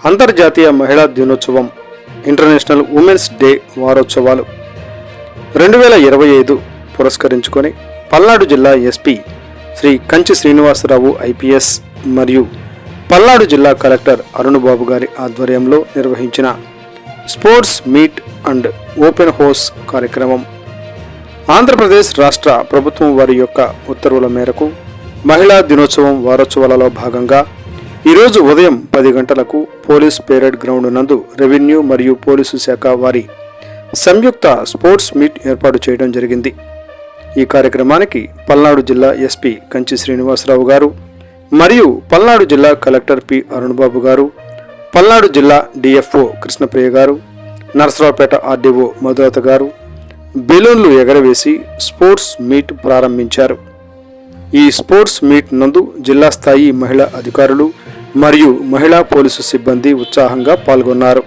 అంతర్జాతీయ మహిళా దినోత్సవం ఇంటర్నేషనల్ ఉమెన్స్ డే వారోత్సవాలు 2025 పురస్కరించుకొని పల్నాడు జిల్లా ఎస్పీ శ్రీ కంచి శ్రీనివాసరావు ఐపీఎస్ మరియు పల్నాడు జిల్లా కలెక్టర్ అరుణ్ బాబు గారి ఆధ్వర్యంలో నిర్వహించిన sports meet and open house కార్యక్రమం. ఆంధ్రప్రదేశ్ రాష్ట్ర ప్రభుత్వం వారి యొక్క ఉత్తర్వుల మేరకు మహిళా దినోత్సవం వారోత్సవాలలో భాగంగా ఈరోజు ఉదయం 10 గంటలకు పోలీస్ పేరేడ్ గ్రౌండ్ నందు రెవెన్యూ మరియు పోలీసు శాఖ వారి సంయుక్త స్పోర్ట్స్ మీట్ ఏర్పాటు చేయడం జరిగింది. ఈ కార్యక్రమానికి పల్నాడు జిల్లా ఎస్పీ కంచి శ్రీనివాసరావు గారు మరియు పల్నాడు జిల్లా కలెక్టర్ పి అరుణ్ బాబు గారు, పల్నాడు జిల్లా డిఎఫ్ఓ కృష్ణప్రియ గారు, నరసరావుపేట ఆర్డీఓ మధులత గారు బెలూన్లు ఎగరవేసి స్పోర్ట్స్ మీట్ ప్రారంభించారు. ఈ స్పోర్ట్స్ మీట్ నందు జిల్లా స్థాయి మహిళా అధికారులు మరియు మహిళా పోలీసు సిబ్బంది ఉత్సాహంగా పాల్గొన్నారు.